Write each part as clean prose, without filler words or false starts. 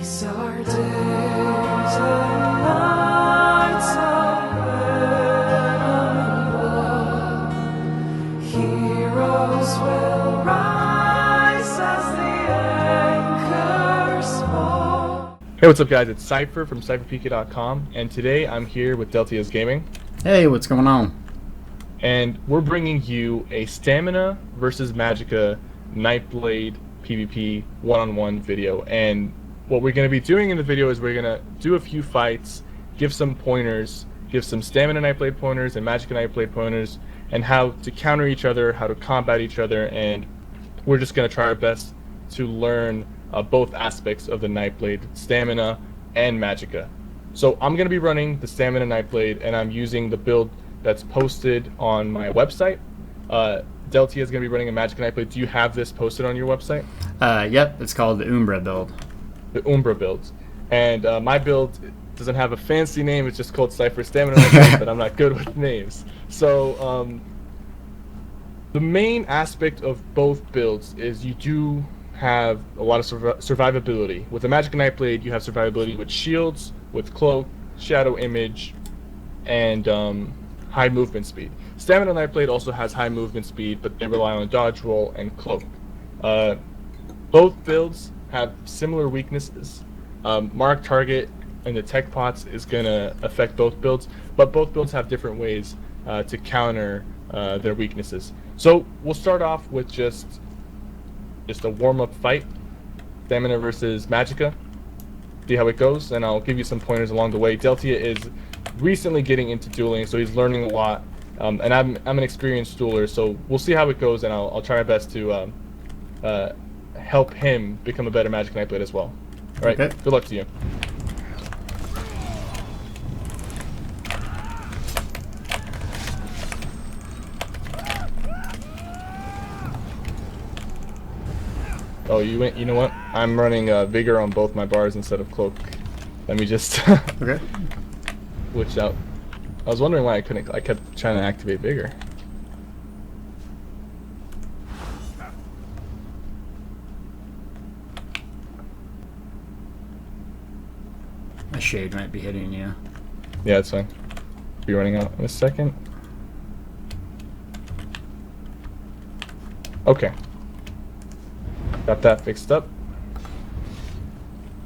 These are days and nights of red and blood. Heroes will rise as the anchors fall. Hey, what's up guys? It's Sypher from SypherPK.com, and today I'm here with Deltia's Gaming. Hey, what's going on? And we're bringing you a Stamina versus Magicka Nightblade PvP one-on-one video. And what we're going to be doing in the video is we're going to do a few fights, give some pointers, give some Stamina Nightblade pointers and Magicka Nightblade pointers, and how to counter each other, how to combat each other, and we're just going to try our best to learn both aspects of the Nightblade, Stamina and Magicka. So I'm going to be running the Stamina Nightblade, and I'm using the build that's posted on my website. Deltia is going to be running a Magicka Nightblade. Do you have this posted on your website? Yep, it's called the Umbra build. The Umbra build. And my build doesn't have a fancy name, it's just called Sypher Stamina Nightblade, but I'm not good with names. So the main aspect of both builds is you do have a lot of survivability. With the Magicka Nightblade, you have survivability with shields, with cloak, shadow image, and high movement speed. Stamina Nightblade also has high movement speed, but they rely on dodge roll and cloak. Both builds have similar weaknesses. Mark target and the tech pots is going to affect both builds, but both builds have different ways to counter their weaknesses. So we'll start off with just a warm-up fight, Stamina versus Magicka. See how it goes, and I'll give you some pointers along the way. Deltia is recently getting into dueling, so he's learning a lot, and I'm an experienced dueler, so we'll see how it goes, and I'll try my best to help him become a better Magicka Nightblade as well. All right, Okay. Good luck to you. Oh, you know what? I'm running Vigor on both my bars instead of Cloak. Let me just Okay. switch out. I was wondering why I kept trying to activate Vigor. A shade might be hitting you. Yeah, it's fine. Be running out in a second. Okay. Got that fixed up.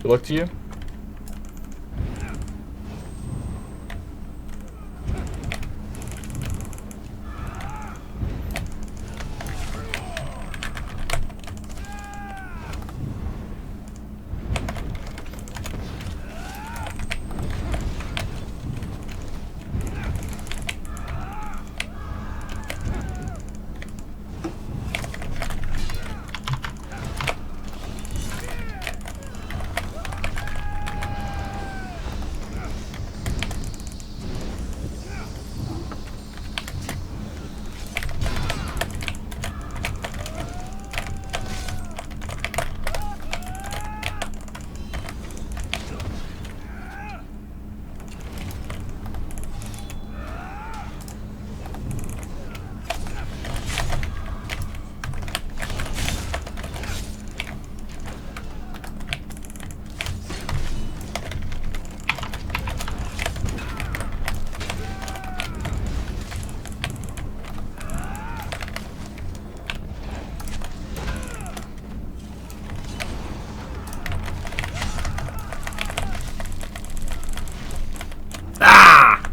Good luck to you.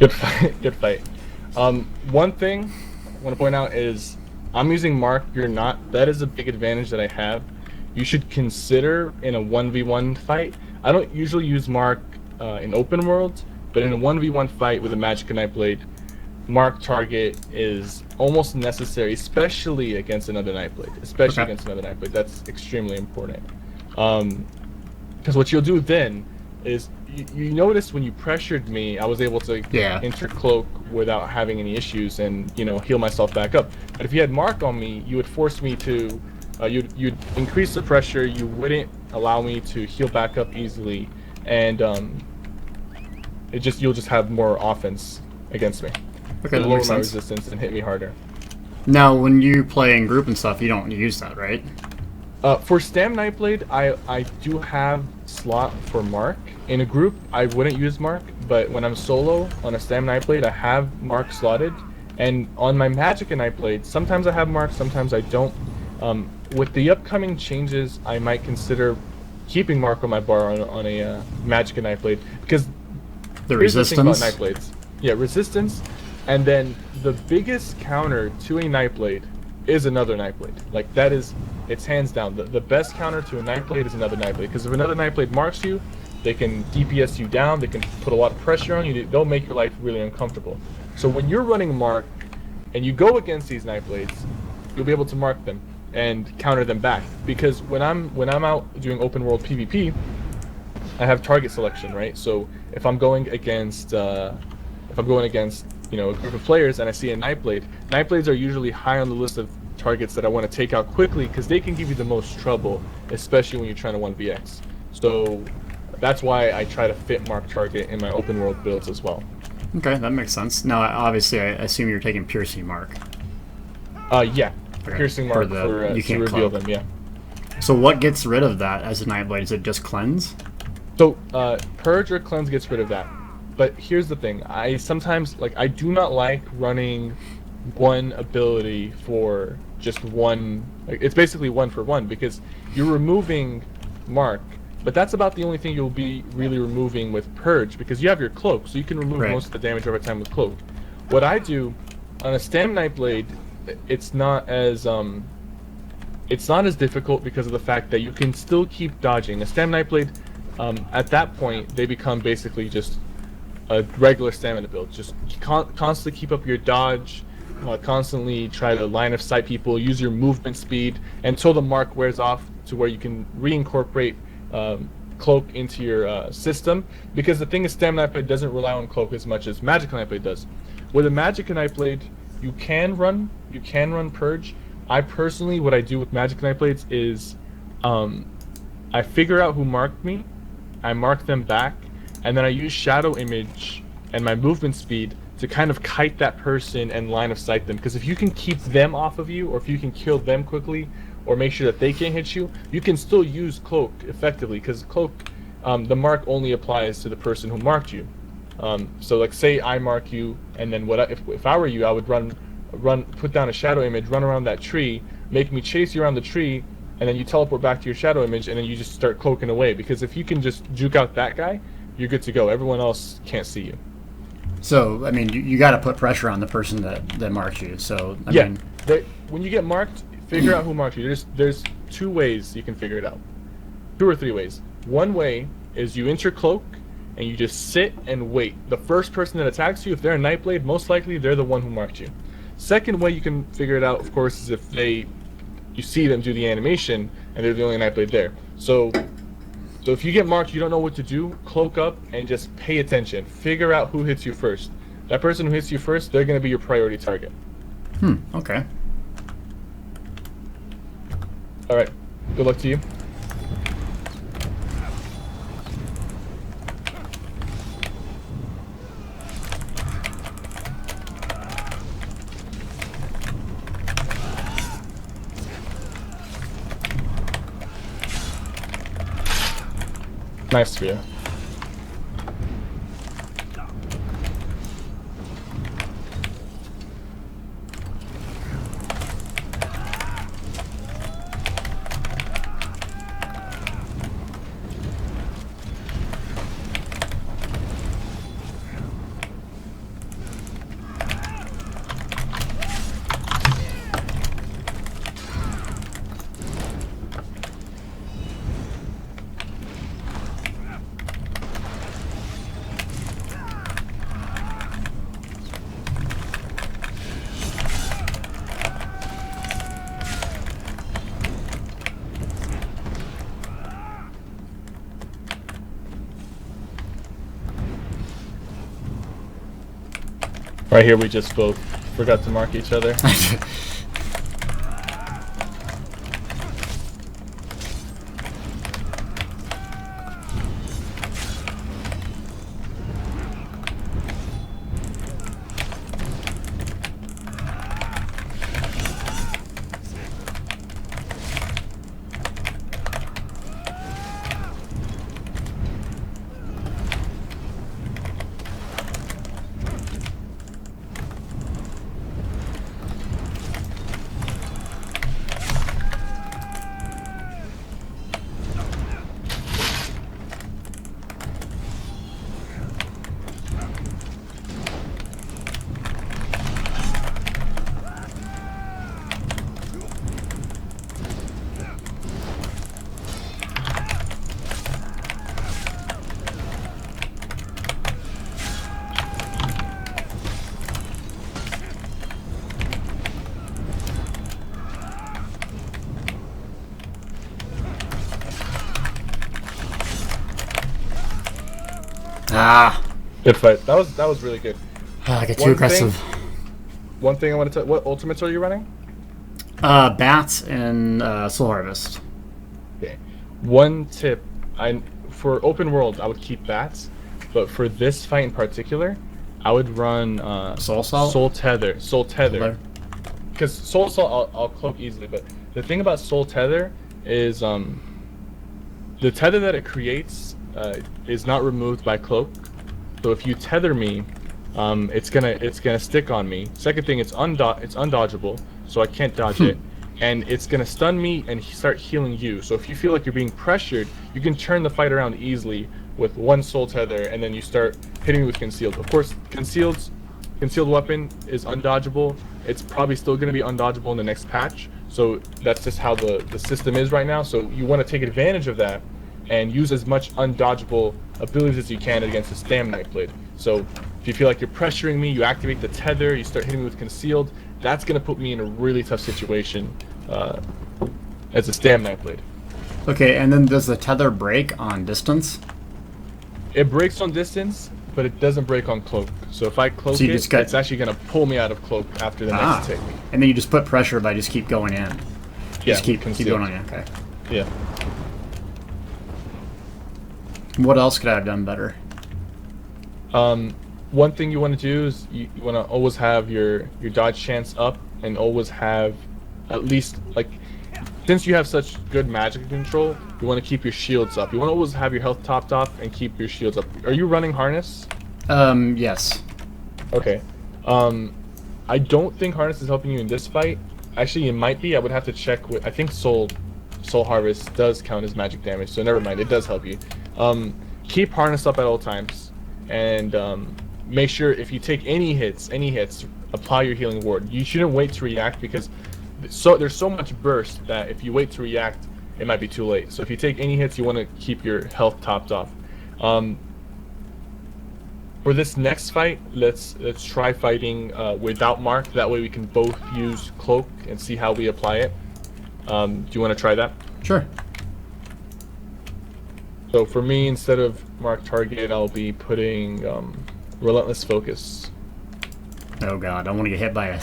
Good fight. Good fight. One thing I want to point out is I'm using Mark. You're not. That is a big advantage that I have. You should consider in a 1v1 fight. I don't usually use Mark in open world, but in a 1v1 fight with a Magicka Nightblade, Mark target is almost necessary, especially against another Nightblade. That's extremely important. Because what you'll do then is you notice when you pressured me, I was able to enter cloak without having any issues and heal myself back up. But if you had Mark on me, you would force me to you'd increase the pressure. You wouldn't allow me to heal back up easily, and you'll just have more offense against me. Okay, that lower makes my sense. resistance and hit me harder. Now, when you play in group and stuff, you don't use that, right? For Stam Nightblade, I do have slot for Mark. In a group, I wouldn't use Mark, but when I'm solo on a Stam Nightblade, I have Mark slotted. And on my Magicka Nightblade, sometimes I have Mark, sometimes I don't. With the upcoming changes, I might consider keeping Mark on my bar on a Magicka Nightblade, because The here's the thing about resistance. Nightblades. Yeah, resistance, and then the biggest counter to a Nightblade is another Nightblade. Like, that is, it's hands down. The best counter to a Nightblade is another Nightblade, because if another Nightblade marks you, they can DPS you down, they can put a lot of pressure on you, they'll make your life really uncomfortable. So when you're running Mark, and you go against these Nightblades, you'll be able to mark them and counter them back. Because when I'm out doing open world PvP, I have target selection, right? So if I'm going against a group of players and I see a Nightblade, Nightblades are usually high on the list of targets that I want to take out quickly, because they can give you the most trouble, especially when you're trying to 1vx. So that's why I try to fit Mark target in my open world builds as well. Okay, that makes sense. Now, obviously, I assume you're taking piercing Mark. Yeah, Okay, piercing for Mark the- you to can't reveal cloak. them. Yeah. So what gets rid of that as a Nightblade? Is it just cleanse? So purge or cleanse gets rid of that. But here's the thing: I sometimes I do not like running one ability for just one. It's basically one for one, because you're removing Mark, but that's about the only thing you'll be really removing with purge, because you have your cloak, so you can remove Right. most of the damage over time with cloak. What I do on a Stam Nightblade, it's not as difficult because of the fact that you can still keep dodging. A Stam Nightblade, at that point, they become basically just a regular stamina build. Just constantly keep up your dodge, constantly try to line of sight people, use your movement speed until the Mark wears off, to where you can reincorporate cloak into your system. Because the thing is, Stam Nightblade doesn't rely on cloak as much as Magicka Nightblade does. With a Magicka Nightblade, you can run purge. I personally, what I do with Magicka Nightblades is, I figure out who marked me, I mark them back, and then I use shadow image and my movement speed to kind of kite that person and line of sight them. Because if you can keep them off of you, or if you can kill them quickly, or make sure that they can't hit you, you can still use cloak effectively. Because cloak, the mark only applies to the person who marked you. So like, say I mark you, and then if I were you, I would put down a shadow image, run around that tree, make me chase you around the tree, and then you teleport back to your shadow image, and then you just start cloaking away. Because if you can just juke out that guy, you're good to go. Everyone else can't see you. So, I mean, you got to put pressure on the person that marked you. So, I mean, When you get marked, figure out who marked you. There's two ways you can figure it out. 2 or 3 ways. One way is you enter cloak, and you just sit and wait. The first person that attacks you, if they're a Nightblade, most likely they're the one who marked you. Second way you can figure it out, of course, is if you see them do the animation, and they're the only Nightblade there. So if you get marked, you don't know what to do, cloak up and just pay attention. Figure out who hits you first. That person who hits you first, they're going to be your priority target. Okay. All right. Good luck to you. Nice for you. Right here, we just both forgot to mark each other. Ah, Good fight. That was really good. I get too One aggressive. One thing I want to tell. What ultimates are you running? Bats and Soul Harvest. Okay. One tip, for open world I would keep bats, but for this fight in particular, I would run Soul Salt? Soul Tether. Because Soul Salt I'll cloak easily, but the thing about Soul Tether is the tether that it creates is not removed by cloak. So if you tether me, it's gonna stick on me. Second thing, it's undodgeable, so I can't dodge it, and it's gonna stun me and start healing you. So if you feel like you're being pressured, you can turn the fight around easily with one Soul Tether, and then you start hitting me with concealed. Of course, concealed weapon is undodgeable. It's probably still gonna be undodgeable in the next patch. So that's just how the system is right now. So you want to take advantage of that and use as much undodgeable abilities as you can against the Stam Nightblade. So if you feel like you're pressuring me, you activate the tether, you start hitting me with concealed, that's going to put me in a really tough situation as a Stam Nightblade. Okay, and then does the tether break on distance? It breaks on distance, but it doesn't break on cloak. So if I cloak So you it, just got- it's actually going to pull me out of cloak after the next tick. And then you just put pressure by just keep going in. Yeah, Just keep concealed. going on. Okay. Yeah. What else could I have done better? One thing you want to do is you want to always have your dodge chance up, and always have at least, like, since you have such good magic control, you want to keep your shields up. You want to always have your health topped off and keep your shields up. Are you running harness? Yes. Okay. I don't think harness is helping you in this fight. Actually, it might be. I would have to check with. I think Soul Harvest does count as magic damage, so never mind. It does help you. Keep harness up at all times, and make sure if you take any hits, apply your healing ward. You shouldn't wait to react, because there's so much burst that if you wait to react, it might be too late. So if you take any hits, you want to keep your health topped off. For this next fight, let's try fighting without Mark. That way we can both use cloak and see how we apply it. Do you want to try that? Sure. So for me, instead of Mark Target, I'll be putting Relentless Focus. Oh god, I want to get hit by a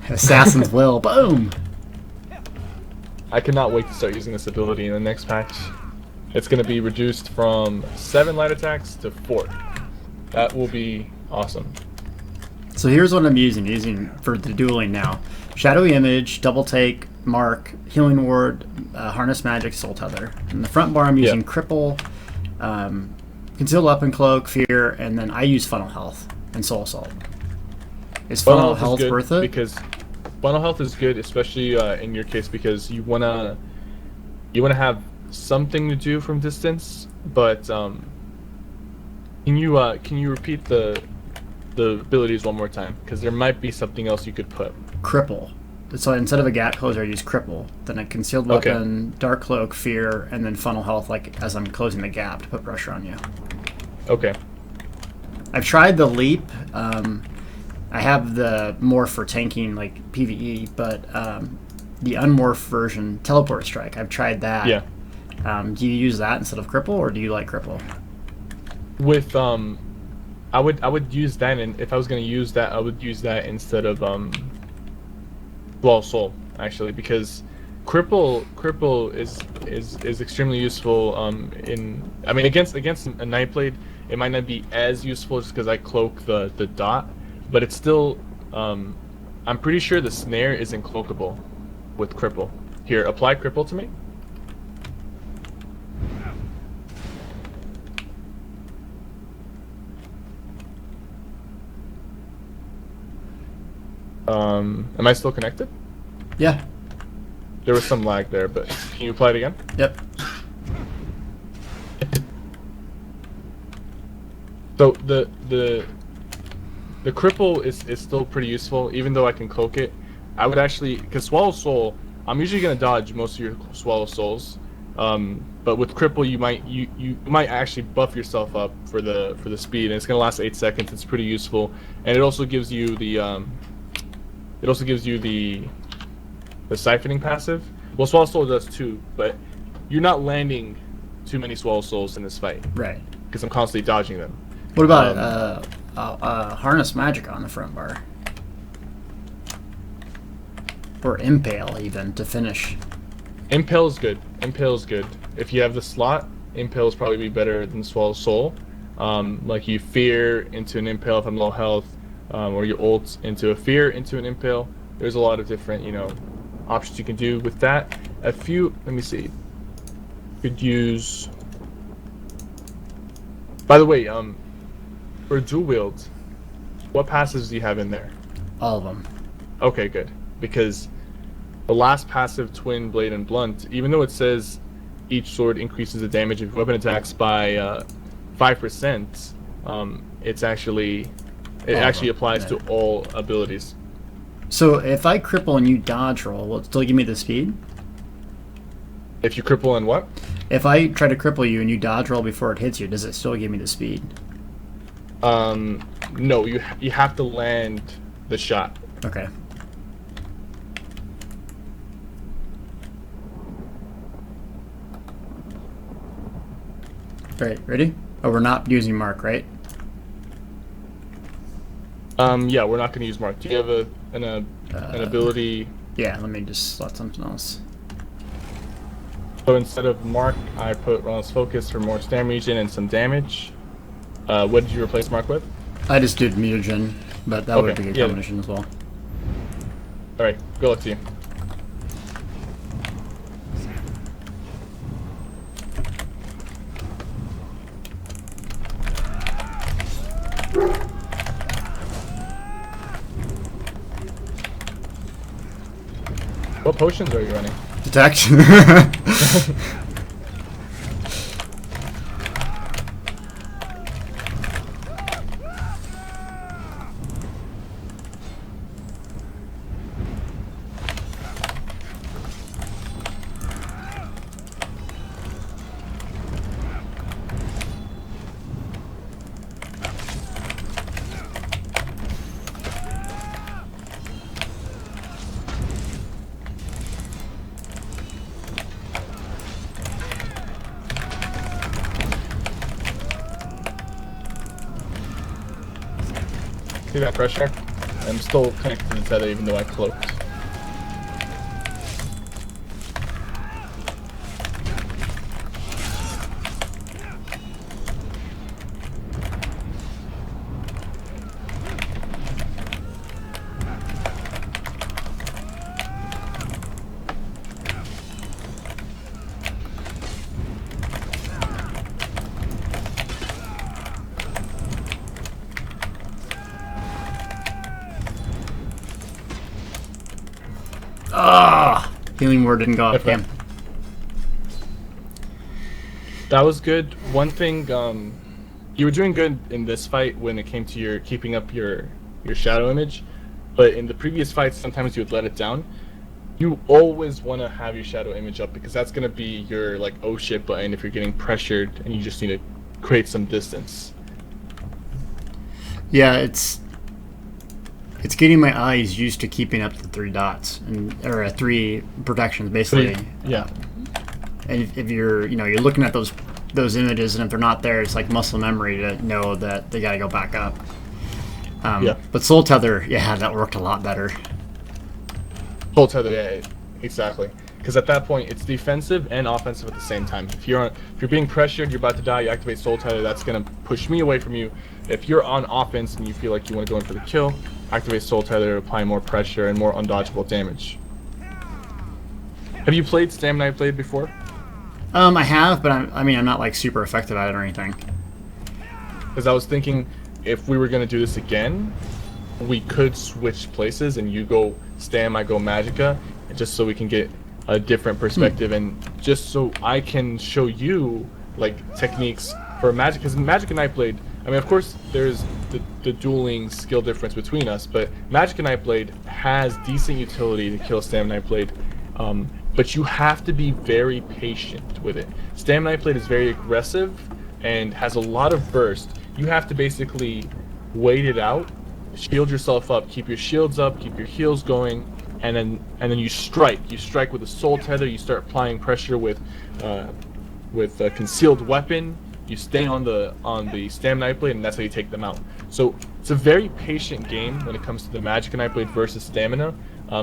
Assassin's Will. Boom! I cannot wait to start using this ability in the next patch. It's going to be reduced from 7 light attacks to 4. That will be awesome. So here's what I'm using for the dueling now. Shadowy Image, Double Take, Mark, Healing Ward, Harness Magic, Soul Tether. In the front bar I'm using Cripple, Concealed Weapon Cloak, Fear, and then I use Funnel Health and Soul Assault. Is Funnel Health worth it? Because Funnel Health is good, especially in your case, because you wanna have something to do from distance. But can you repeat the abilities one more time? Because there might be something else you could put. Cripple. So instead of a gap closer, I use Cripple. Then a Concealed Weapon, Dark Cloak, Fear, and then Funnel Health, like as I'm closing the gap to put pressure on you. Okay. I've tried the Leap. I have the Morph for tanking, like PvE, but the unmorph version, Teleport Strike, I've tried that. Yeah. Do you use that instead of Cripple, or do you like Cripple? With I would use that, and if I was gonna use that, I would use that instead of Soul, actually, because cripple is extremely useful against a Nightblade. It might not be as useful just because I cloak the dot, but it's still I'm pretty sure the snare isn't cloakable with cripple. Here, apply cripple to me. Am I still connected? Yeah. There was some lag there, but can you apply it again? Yep. So the cripple is still pretty useful, even though I can cloak it. I would actually, because Swallow Soul, I'm usually gonna dodge most of your Swallow Souls, but with cripple you might actually buff yourself up for the speed, and it's gonna last 8 seconds. It's pretty useful, and it also gives you the siphoning passive. Well, Swallow Soul does too, but you're not landing too many Swallow Souls in this fight. Right. because I'm constantly dodging them. What about harness Magicka on the front bar? Or impale even to finish. Impale's good. Impale's good. If you have the slot, Impale's probably be better than Swallow Soul. Like you fear into an Impale if I'm low health, or you ult into a fear into an Impale. There's a lot of different, options you can do with that. Let me see. Could use. By the way, for dual wield, what passives do you have in there? All of them. Okay, good. Because the last passive, Twin Blade and Blunt, even though it says each sword increases the damage of weapon attacks by 5%, it actually applies to all abilities. So if I cripple and you dodge roll, will it still give me the speed? If you cripple and what? If I try to cripple you and you dodge roll before it hits you, does it still give me the speed? No, you have to land the shot. Okay. Alright, ready? Oh, we're not using Mark, right? Yeah, we're not going to use Mark. Do you have an ability? Yeah, let me just slot something else. So instead of Mark, I put Relentless Focus for more stam regen and some damage. What did you replace Mark with? I just did mutagen, but that would be a good combination as well. Alright, good luck to you. What potions are you running? Detection. See that pressure? I'm still connected to the tether even though I cloaked. Healing word didn't go off. Damn. That was good. One thing, you were doing good in this fight when it came to your keeping up your shadow image, but in the previous fights, sometimes you would let it down. You always want to have your shadow image up because that's going to be your like oh shit button if you're getting pressured and you just need to create some distance. Yeah, it's getting my eyes used to keeping up the 3 dots or 3 protections basically. Yeah. And if you're you're looking at those images and if they're not there, it's like muscle memory to know that they gotta go back up. But Soul Tether, yeah, that worked a lot better. Soul Tether, yeah, exactly. Because at that point, it's defensive and offensive at the same time. If you're being pressured, you're about to die, you activate Soul Tether, that's gonna push me away from you. If you're on offense and you feel like you want to go in for the kill, activate Soul Tether, apply more pressure and more undodgeable damage. Have you played Stam Nightblade before? I have, but I'm not like super effective at it or anything. Because I was thinking, if we were gonna do this again, we could switch places and you go Stam, I go Magicka, just so we can get a different perspective and just so I can show you like techniques for Magicka. Because Magicka Nightblade, I mean, of course, there's the dueling skill difference between us, but Magicka Nightblade has decent utility to kill Stam Nightblade, but you have to be very patient with it. Stam Nightblade is very aggressive and has a lot of burst. You have to basically wait it out, shield yourself up, keep your shields up, keep your heals going, and then you strike. You strike with a Soul Tether. You start applying pressure with a concealed weapon. you stay on the Stamina Nightblade, and that's how you take them out. So it's a very patient game when it comes to the Magicka Nightblade versus Stamina.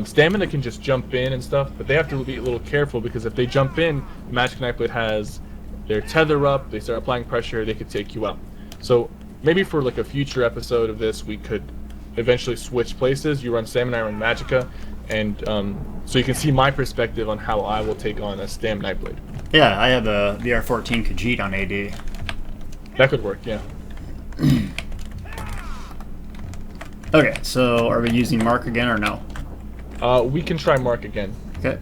Stamina can just jump in and stuff, but they have to be a little careful because if they jump in, the Magicka Nightblade has their tether up, they start applying pressure, they could take you out. So maybe for like a future episode of this, we could eventually switch places. You run Stamina, I run Magicka, and so you can see my perspective on how I will take on a Stamina Nightblade. Yeah, I have a VR14 Khajiit on AD. That could work, yeah. Okay, so are we using Mark again or no? We can try Mark again. Okay.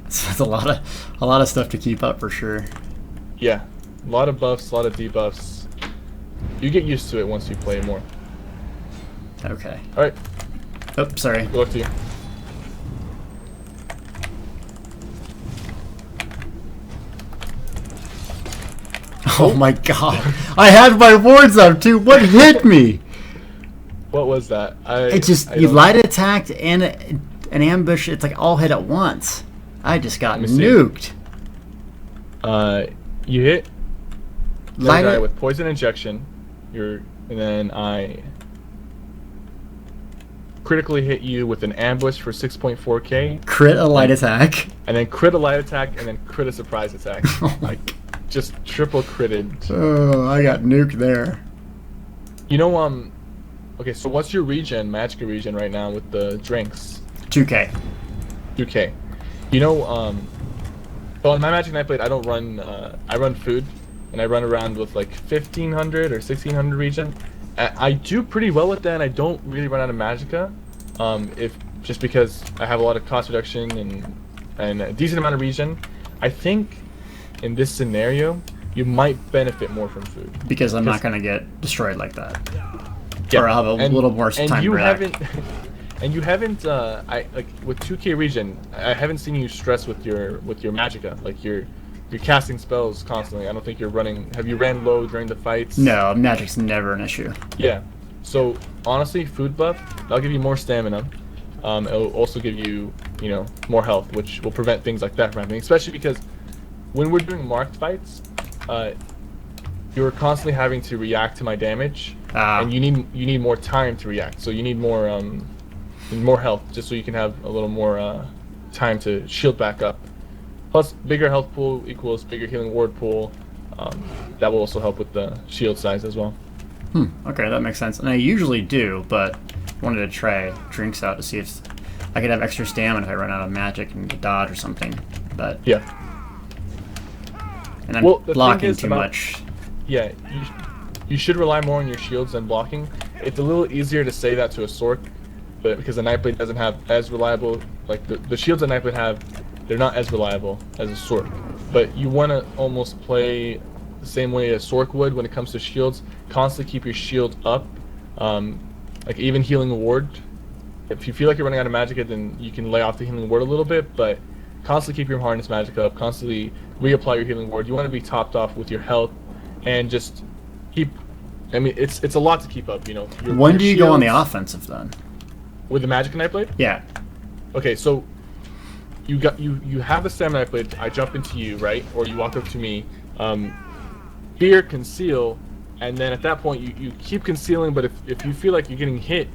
So it's a lot of stuff to keep up for sure. Yeah, a lot of buffs, a lot of debuffs. You get used to it once you play more. Okay. All right. Oh, sorry. Good luck to you. Oh my god. I had my wards up too. What hit me? What was that? You light attacked and an ambush. It's like all hit at once. I just got nuked. You hit Light guy it with poison injection. And then I critically hit you with an ambush for 6.4k. Crit a light attack. And then crit a light attack, and then crit a surprise attack. Oh my god. Just triple critted. Oh, I got nuked there. You know, okay, so what's your regen, Magicka regen right now with the drinks? 2k. 2k. You know, well, in my Magicka Nightblade, I don't run, I run food, and I run around with like 1500 or 1600 regen. I do pretty well with that, and I don't really run out of Magicka, just because I have a lot of cost reduction and a decent amount of regen. I think in this scenario, you might benefit more from food. Because I'm not going to get destroyed like that. Yeah, or I'll have a little more time to react. And you haven't, like with 2k regen, I haven't seen you stress with your Magicka. Like you're casting spells constantly. I don't think you're running. Have you ran low during the fights? No, magic's never an issue. Yeah. So honestly, food buff, that'll give you more stamina. It'll also give you, more health, which will prevent things like that from happening. Especially because when we're doing marked fights, you're constantly having to react to my damage, and you need more time to react. So you need more health, just so you can have a little more time to shield back up. Plus, bigger health pool equals bigger healing ward pool. That will also help with the shield size as well. Okay, that makes sense. And I usually do, but wanted to try drinks out to see if I could have extra stamina if I run out of magic and get dodge or something. But yeah. And I'm blocking too much. Yeah, you should rely more on your shields than blocking. It's a little easier to say that to a Sork, but because the Nightblade doesn't have as reliable, like the shields that Nightblade have, they're not as reliable as a Sork. But you want to almost play the same way a Sork would when it comes to shields. Constantly keep your shield up, like even healing ward. If you feel like you're running out of Magicka, then you can lay off the healing ward a little bit, but constantly keep your harness Magicka up, constantly reapply your healing ward. You want to be topped off with your health, and just keep. I mean, it's a lot to keep up, When do you go on the offensive then? With the Magicka Nightblade? Yeah. Okay, so you have the Stamina Nightblade. I jump into you, right? Or you walk up to me. Fear, conceal, and then at that point you keep concealing. But if you feel like you're getting hit,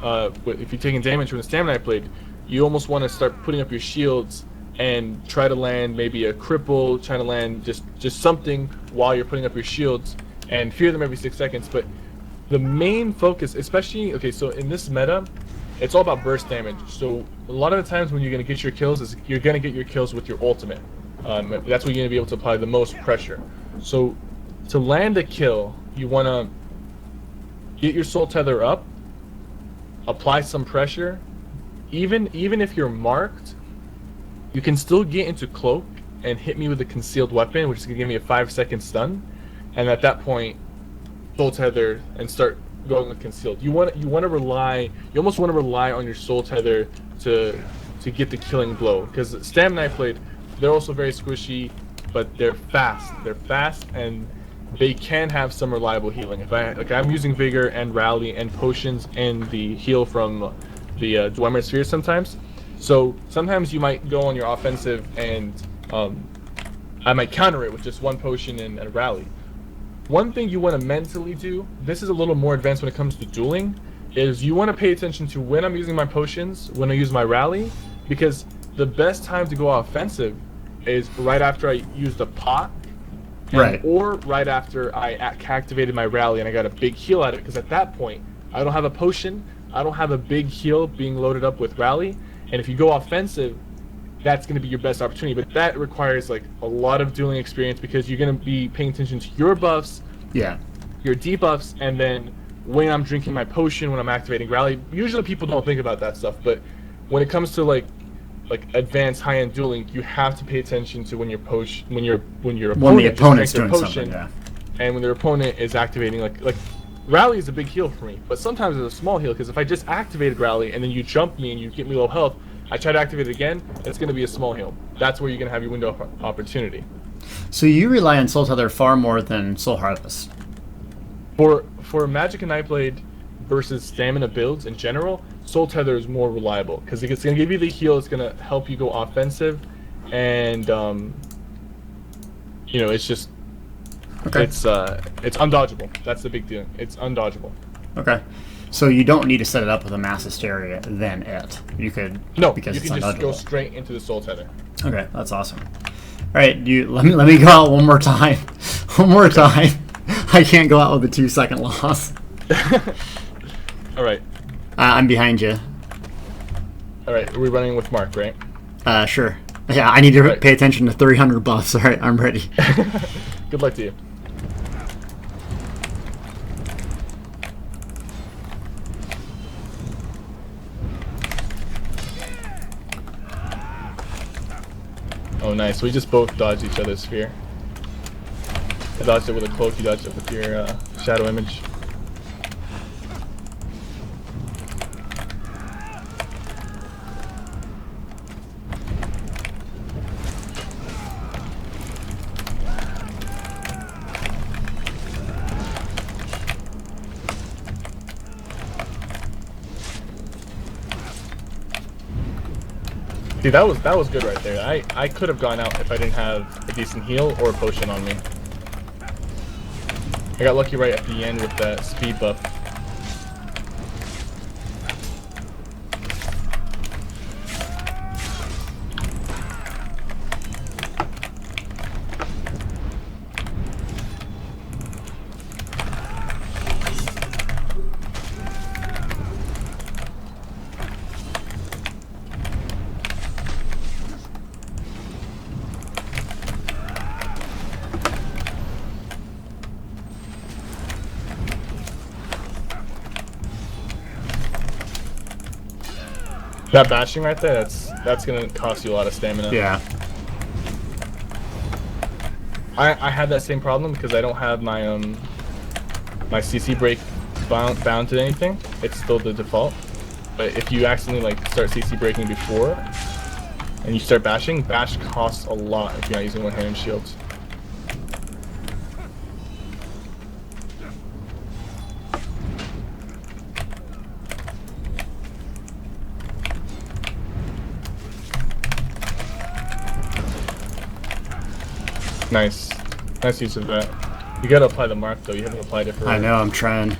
if you're taking damage from the Stamina Nightblade, you almost want to start putting up your shields and try to land maybe a cripple, try to land just something while you're putting up your shields, and fear them every 6 seconds. But the main focus, especially, okay, so in this meta, it's all about burst damage. So a lot of the times when you're going to get your kills, is you're going to get your kills with your ultimate. That's when you're going to be able to apply the most pressure. So to land a kill, you want to get your soul tether up, apply some pressure. Even if you're marked, you can still get into cloak and hit me with a concealed weapon, which is going to give me a 5-second stun. And at that point, soul tether and start going with concealed. You almost want to rely on your soul tether to get the killing blow. Because Stamina Nightblade, they're also very squishy, but they're fast. They're fast, and they can have some reliable healing. I'm using Vigor and Rally and potions and the heal from the Dwemer Sphere sometimes. So sometimes you might go on your offensive and I might counter it with just one potion and a rally. One thing you want to mentally do, this is a little more advanced when it comes to dueling, is you want to pay attention to when I'm using my potions, when I use my rally, because the best time to go offensive is right after I use the pot, or right after I activated my rally and I got a big heal out of it, because at that point, I don't have a potion, I don't have a big heal being loaded up with rally, and if you go offensive, that's going to be your best opportunity. But that requires like a lot of dueling experience, because you're going to be paying attention to your buffs, your debuffs, and then when I'm drinking my potion, when I'm activating rally. Usually people don't think about that stuff, but when it comes to like advanced high-end dueling, you have to pay attention to when your potion, when the opponent's doing potion, something, and when their opponent is activating like rally is a big heal for me, but sometimes it's a small heal, because if I just activated rally and then you jump me and you get me low health, I try to activate it again, it's going to be a small heal. That's where you're going to have your window of opportunity. So you rely on Soul Tether far more than Soul Harvest. For Magicka Nightblade versus stamina builds in general, Soul Tether is more reliable, because it's going to give you the heal, it's going to help you go offensive, and it's just it's undodgeable. That's the big deal. It's undodgeable. Okay. So you don't need to set it up with a mass hysteria, then it. You could because you can just go straight into the Soul Tether. Okay, that's awesome. All right, let me go out one more time. One more time. I can't go out with a 2-second loss. All right. I'm behind you. All right, are we running with Mark, right? Sure. Yeah, I need to pay attention to 300 buffs. All right, I'm ready. Good luck to you. Oh, nice. We just both dodged each other's spear. I dodged it with a cloak, you dodged it with your shadow image. See, that was good right there. I could have gone out if I didn't have a decent heal or a potion on me. I got lucky right at the end with that speed buff. That bashing right there, that's gonna cost you a lot of stamina. Yeah. I had that same problem because I don't have my my CC break bound to anything. It's still the default. But if you accidentally start CC breaking before and you start bashing, bash costs a lot if you're not using one-handed shields. Nice. Nice use of that. You gotta apply the mark though, you haven't applied it for I know, I'm trying.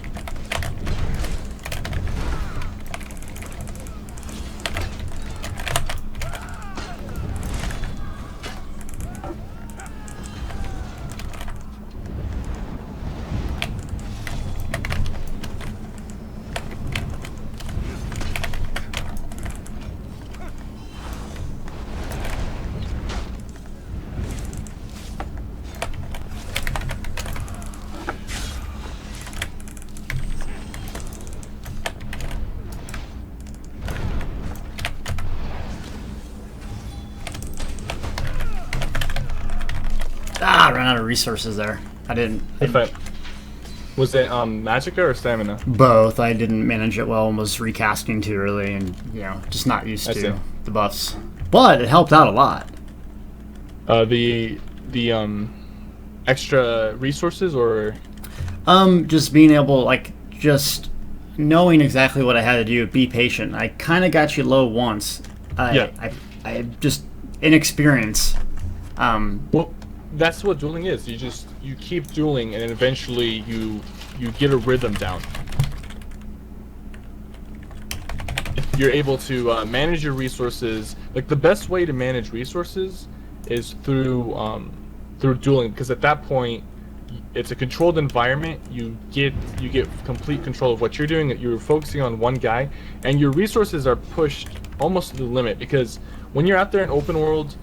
I ran out of resources there. Was it Magicka or stamina? Both. I didn't manage it well and was recasting too early, and just not used to the buffs. But it helped out a lot. The extra resources, or just being able, just knowing exactly what I had to do. Be patient. I kind of got you low once. I just inexperience. that's what dueling is. You keep dueling, and then eventually you get a rhythm down. You're able to manage your resources. Like, the best way to manage resources is through dueling, because at that point it's a controlled environment. You get complete control of what you're doing. You're focusing on one guy, and your resources are pushed almost to the limit, because when you're out there in open world,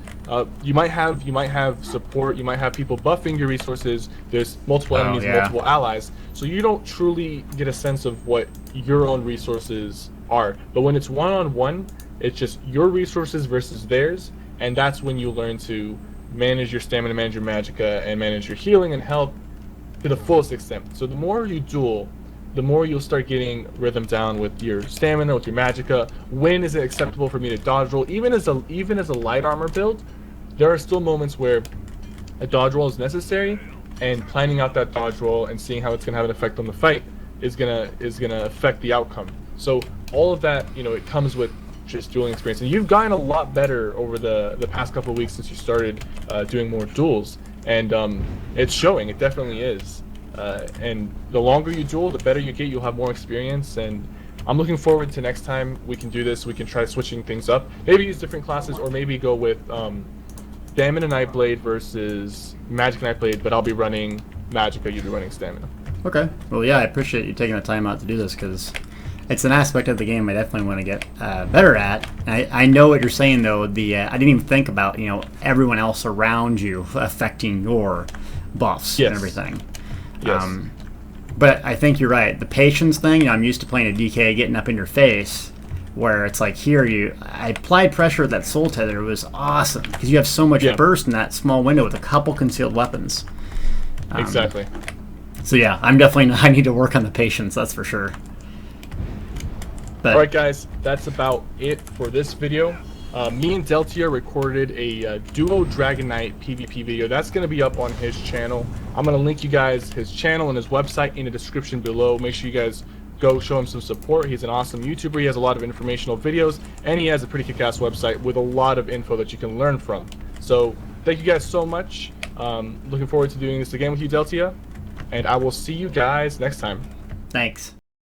you might have support, you might have people buffing your resources. There's multiple enemies, multiple allies, so you don't truly get a sense of what your own resources are. But when it's one-on-one, it's just your resources versus theirs, and that's when you learn to manage your stamina, manage your magicka, and manage your healing and health to the fullest extent. So the more you duel, the more you'll start getting rhythm down with your stamina, with your magicka. When is it acceptable for me to dodge roll? Even as a light armor build, there are still moments where a dodge roll is necessary, and planning out that dodge roll and seeing how it's gonna have an effect on the fight is gonna affect the outcome. So all of that, it comes with just dueling experience, and you've gotten a lot better over the past couple of weeks since you started doing more duels, and it's showing. It definitely is. And the longer you duel, the better you get. You'll have more experience, and I'm looking forward to next time we can do this. We can try switching things up. Maybe use different classes, or maybe go with Stamina Nightblade versus Magic Nightblade, but I'll be running Magicka, you'll be running Stamina. Okay. Well, yeah, I appreciate you taking the time out to do this, because it's an aspect of the game I definitely want to get better at. I know what you're saying, though. I didn't even think about, everyone else around you affecting your buffs and everything. Yes. But I think you're right. The patience thing, I'm used to playing a DK getting up in your face, where it's like here, I applied pressure with that soul tether. It was awesome, because you have so much burst in that small window with a couple concealed weapons. Exactly. So yeah, I need to work on the patience, that's for sure. But, alright guys, that's about it for this video. Me and Deltia recorded a duo Dragon Knight PvP video. That's going to be up on his channel. I'm going to link you guys his channel and his website in the description below. Make sure you guys go show him some support. He's an awesome YouTuber. He has a lot of informational videos, and he has a pretty kick-ass website with a lot of info that you can learn from. So thank you guys so much. Looking forward to doing this again with you, Deltia, and I will see you guys next time. Thanks.